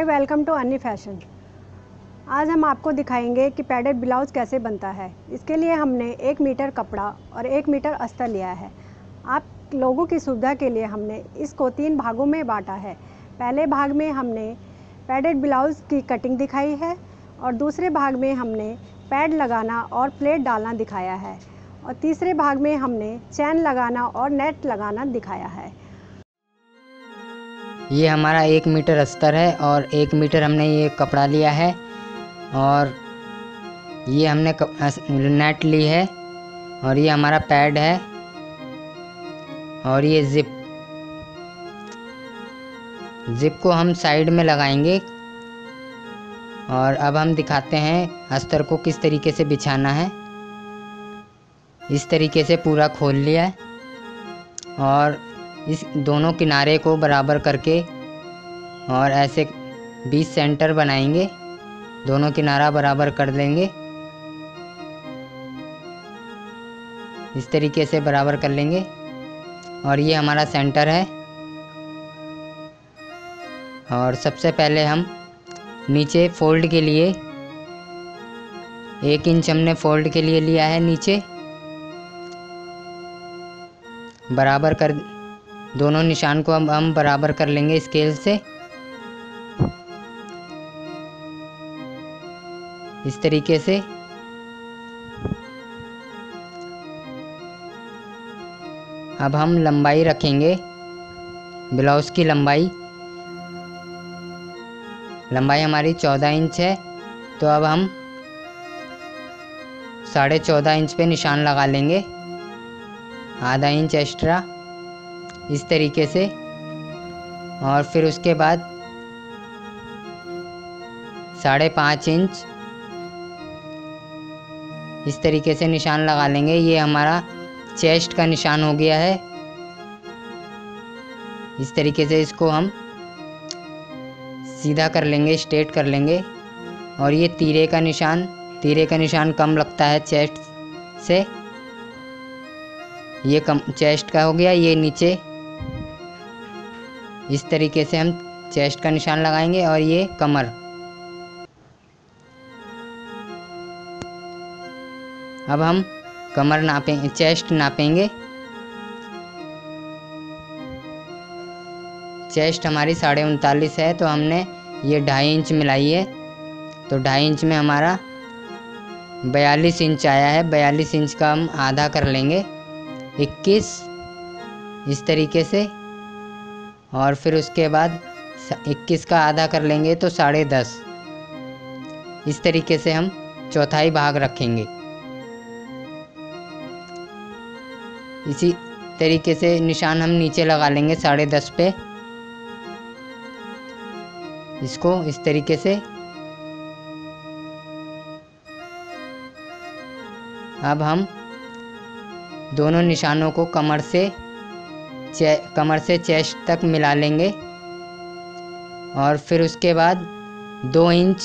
Hi, welcome to अन्नी fashion. आज हम आपको दिखाएंगे कि पैडेड ब्लाउज़ कैसे बनता है। इसके लिए हमने 1 मीटर कपड़ा और 1 मीटर अस्तर लिया है। आप लोगों की सुविधा के लिए हमने इसको 3 भागों में बांटा है। पहले भाग में हमने पैडेड ब्लाउज़ की कटिंग दिखाई है और दूसरे भाग में हमने पैड लगाना और प्लेट डालना दिखाया है और तीसरे भाग में हमने चैन लगाना और नेट लगाना दिखाया है। ये हमारा 1 मीटर अस्तर है और 1 मीटर हमने ये कपड़ा लिया है और ये हमने नेट ली है और ये हमारा पैड है और ये जिप को हम साइड में लगाएंगे। और अब हम दिखाते हैं अस्तर को किस तरीके से बिछाना है। इस तरीके से पूरा खोल लिया है और इस दोनों किनारे को बराबर करके और ऐसे 20 सेंटर बनाएंगे। दोनों किनारा बराबर कर देंगे, इस तरीके से बराबर कर लेंगे और ये हमारा सेंटर है। और सबसे पहले हम नीचे फोल्ड के लिए 1 इंच हमने फोल्ड के लिए लिया है। नीचे बराबर कर दोनों निशान को हम बराबर कर लेंगे स्केल से, इस तरीके से। अब हम लंबाई रखेंगे, ब्लाउज़ की लंबाई हमारी 14 इंच है, तो अब हम 14.5 इंच पे निशान लगा लेंगे, आधा इंच एक्स्ट्रा, इस तरीके से। और फिर उसके बाद 5.5 इंच इस तरीके से निशान लगा लेंगे। ये हमारा चेस्ट का निशान हो गया है। इस तरीके से इसको हम सीधा कर लेंगे, स्ट्रेट कर लेंगे। और ये तीरे का निशान कम लगता है चेस्ट से, ये कम चेस्ट का हो गया। ये नीचे इस तरीके से हम चेस्ट का निशान लगाएंगे और ये कमर। अब हम कमर नापेंगे, चेस्ट नापेंगे। चेस्ट हमारी 39.5 है, तो हमने ये 2.5 इंच मिलाई है, तो 2.5 इंच में हमारा 42 इंच आया है। 42 इंच का हम आधा कर लेंगे, 21 इस तरीके से। और फिर उसके बाद 21 का आधा कर लेंगे तो 10.5, इस तरीके से हम चौथाई भाग रखेंगे। इसी तरीके से निशान हम नीचे लगा लेंगे 10.5 पे, इसको इस तरीके से। अब हम दोनों निशानों को कमर से चेस्ट तक मिला लेंगे और फिर उसके बाद 2 इंच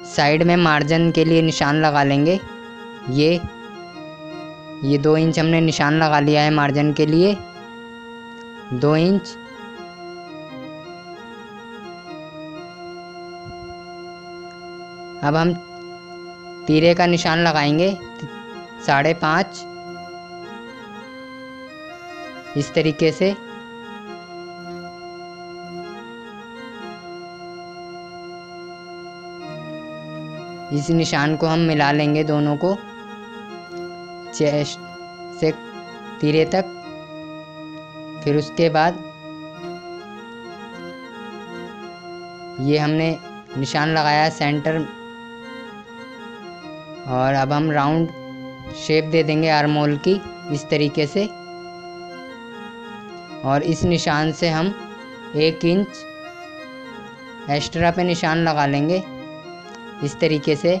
साइड में मार्जिन के लिए निशान लगा लेंगे। ये 2 इंच हमने निशान लगा लिया है मार्जिन के लिए, 2 इंच। अब हम तीरे का निशान लगाएंगे 5.5 इस तरीके से। इस निशान को हम मिला लेंगे दोनों को चेस्ट से तीरे तक। फिर उसके बाद ये हमने निशान लगाया सेंटर और अब हम राउंड शेप दे देंगे आर्म होल की, इस तरीके से। और इस निशान से हम 1 इंच एक्स्ट्रा पे निशान लगा लेंगे, इस तरीके से।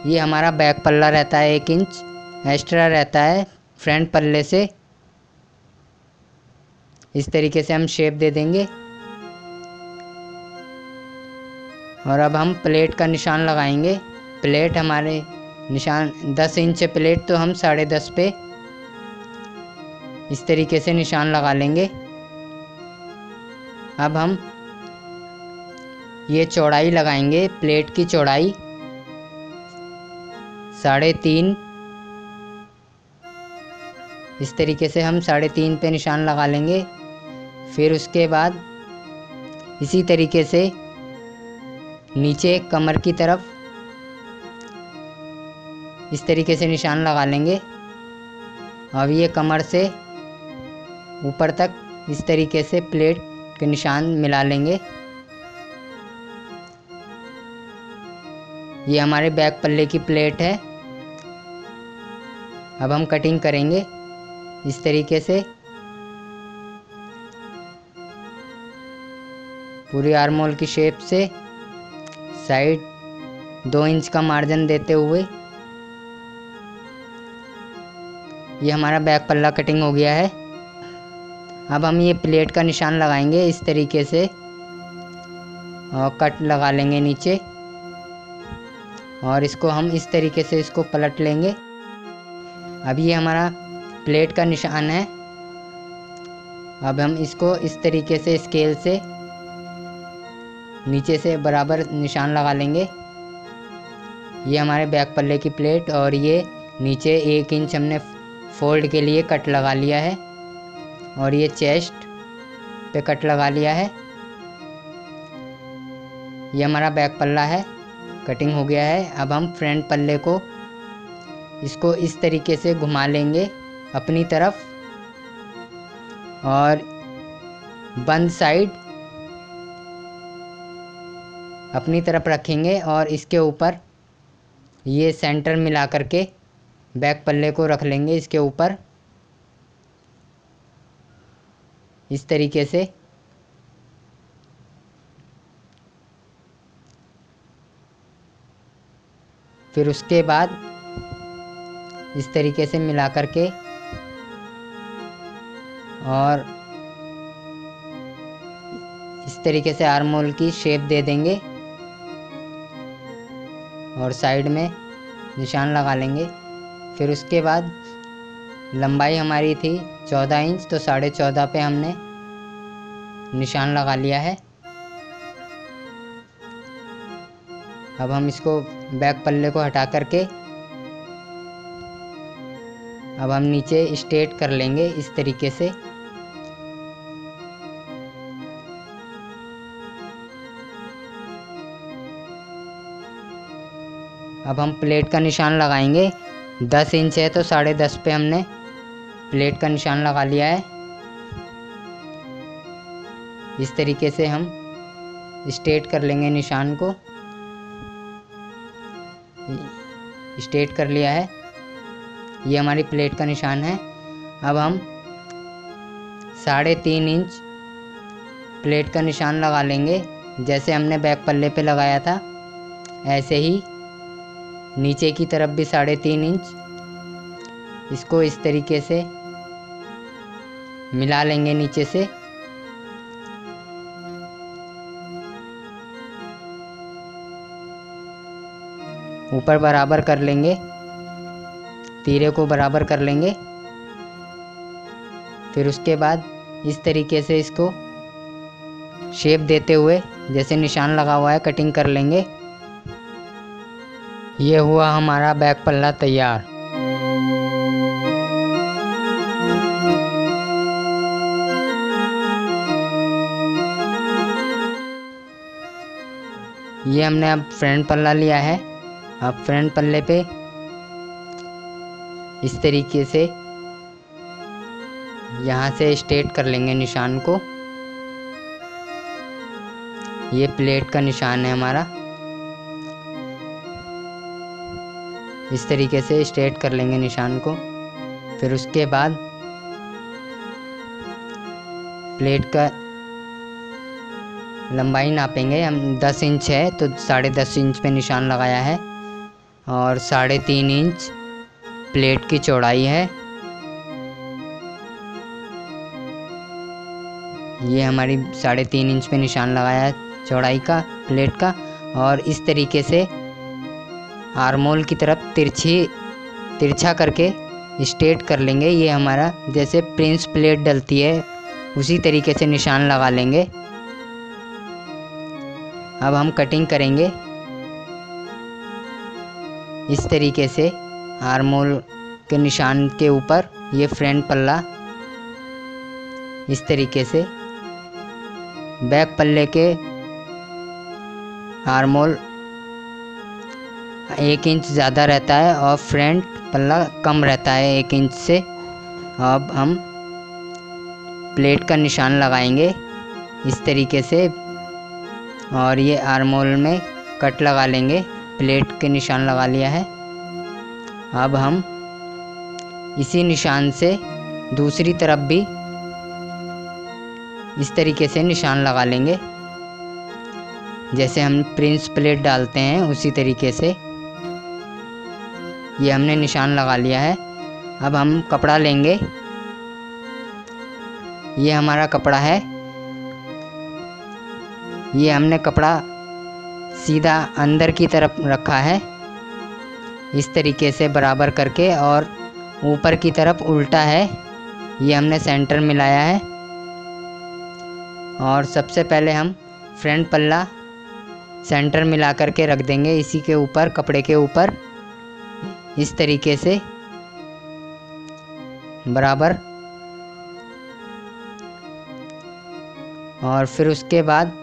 ये हमारा बैक पल्ला रहता है, 1 इंच एक्स्ट्रा रहता है फ्रंट पल्ले से, इस तरीके से हम शेप दे देंगे। और अब हम प्लेट का निशान लगाएंगे। प्लेट हमारे निशान 10 इंच प्लेट, तो हम 10.5 पे इस तरीके से निशान लगा लेंगे। अब हम ये चौड़ाई लगाएंगे, प्लेट की चौड़ाई 3.5। इस तरीके से हम 3.5 पे निशान लगा लेंगे। फिर उसके बाद इसी तरीके से नीचे कमर की तरफ इस तरीके से निशान लगा लेंगे। अब ये कमर से ऊपर तक इस तरीके से प्लेट के निशान मिला लेंगे। ये हमारे बैक पल्ले की प्लेट है। अब हम कटिंग करेंगे इस तरीके से। पूरी आर्म होल की शेप से साइड 2 इंच का मार्जिन देते हुए ये हमारा बैक पल्ला कटिंग हो गया है। अब हम ये प्लेट का निशान लगाएंगे इस तरीके से और कट लगा लेंगे नीचे, और इसको हम इस तरीके से इसको पलट लेंगे। अब ये हमारा प्लेट का निशान है। अब हम इसको इस तरीके से स्केल से नीचे से बराबर निशान लगा लेंगे। ये हमारे बैक पल्ले की प्लेट, और ये नीचे 1 इंच हमने फोल्ड के लिए कट लगा लिया है, और ये चेस्ट पे कट लगा लिया है। ये हमारा बैक पल्ला है, कटिंग हो गया है। अब हम फ्रंट पल्ले को इसको इस तरीके से घुमा लेंगे अपनी तरफ, और बंद साइड अपनी तरफ रखेंगे, और इसके ऊपर ये सेंटर मिला करके बैक पल्ले को रख लेंगे इसके ऊपर इस तरीके से। फिर उसके बाद इस तरीके से मिला करके और इस तरीके से आर्म होल की शेप दे देंगे और साइड में निशान लगा लेंगे। फिर उसके बाद लंबाई हमारी थी 14 इंच, तो 14.5 पे हमने निशान लगा लिया है। अब हम इसको बैक पल्ले को हटा करके अब हम नीचे स्ट्रेट कर लेंगे इस तरीके से। अब हम प्लेट का निशान लगाएंगे। 10 इंच है तो 10.5 पे हमने प्लेट का निशान लगा लिया है। इस तरीके से हम स्ट्रेट कर लेंगे निशान को। स्ट्रेट कर लिया है, ये हमारी प्लेट का निशान है। अब हम 3.5 इंच प्लेट का निशान लगा लेंगे, जैसे हमने बैक पल्ले पे लगाया था ऐसे ही नीचे की तरफ भी 3.5 इंच इसको इस तरीके से मिला लेंगे नीचे से। ऊपर बराबर कर लेंगे, तीरे को बराबर कर लेंगे। फिर उसके बाद इस तरीके से इसको शेप देते हुए जैसे निशान लगा हुआ है कटिंग कर लेंगे। ये हुआ हमारा बैक पल्ला तैयार। ये हमने अब फ्रंट पल्ला लिया है। अब फ्रंट पल्ले पे इस तरीके से यहाँ से स्ट्रेट कर लेंगे निशान को। ये प्लेट का निशान है हमारा, इस तरीके से स्ट्रेट कर लेंगे निशान को। फिर उसके बाद प्लेट का लंबाई नापेंगे हम। 10 इंच है तो 10.5 इंच पे निशान लगाया है, और 3.5 इंच प्लेट की चौड़ाई है। ये हमारी 3.5 इंच पे निशान लगाया है चौड़ाई का प्लेट का, और इस तरीके से आर्म होल की तरफ तिरछा करके स्ट्रेट कर लेंगे। ये हमारा जैसे प्रिंस प्लेट डलती है उसी तरीके से निशान लगा लेंगे। अब हम कटिंग करेंगे इस तरीके से। आर्म होल के निशान के ऊपर ये फ्रंट पल्ला इस तरीके से, बैक पल्ले के आर्म होल 1 इंच ज़्यादा रहता है और फ्रंट पल्ला कम रहता है 1 इंच से। अब हम प्लेट का निशान लगाएंगे इस तरीके से और ये आर्म होल में कट लगा लेंगे। प्लेट के निशान लगा लिया है। अब हम इसी निशान से दूसरी तरफ भी इस तरीके से निशान लगा लेंगे, जैसे हम प्रिंस प्लेट डालते हैं उसी तरीके से। ये हमने निशान लगा लिया है। अब हम कपड़ा लेंगे, ये हमारा कपड़ा है। ये हमने कपड़ा सीधा अंदर की तरफ रखा है इस तरीके से बराबर करके, और ऊपर की तरफ उल्टा है। ये हमने सेंटर मिलाया है। और सबसे पहले हम फ्रंट पल्ला सेंटर मिला करके रख देंगे इसी के ऊपर, कपड़े के ऊपर इस तरीके से बराबर। और फिर उसके बाद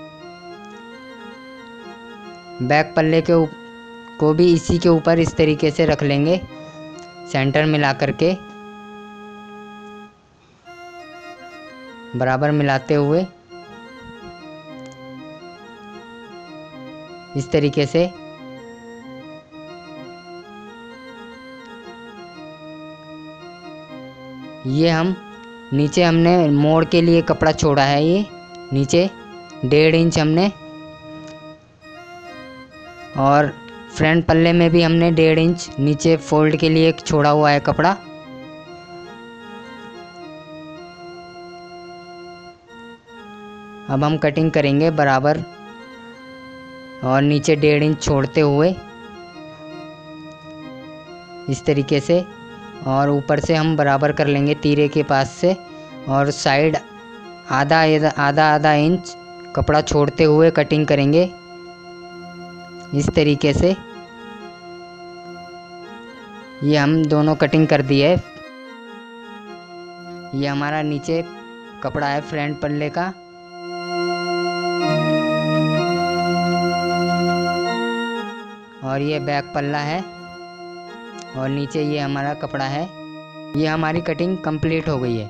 बैक पल्ले को भी इसी के ऊपर इस तरीके से रख लेंगे सेंटर मिला करके, बराबर मिलाते हुए इस तरीके से। ये हम नीचे हमने मोड़ के लिए कपड़ा छोड़ा है, ये नीचे 1.5 इंच हमने, और फ्रंट पल्ले में भी हमने 1.5 इंच नीचे फोल्ड के लिए छोड़ा हुआ है कपड़ा। अब हम कटिंग करेंगे बराबर और नीचे 1.5 इंच छोड़ते हुए इस तरीके से, और ऊपर से हम बराबर कर लेंगे तीरे के पास से, और साइड आधा इंच कपड़ा छोड़ते हुए कटिंग करेंगे इस तरीके से। ये हम दोनों कटिंग कर दिए। ये हमारा नीचे कपड़ा है फ्रंट पल्ले का, और ये बैक पल्ला है, और नीचे ये हमारा कपड़ा है। ये हमारी कटिंग कंप्लीट हो गई है।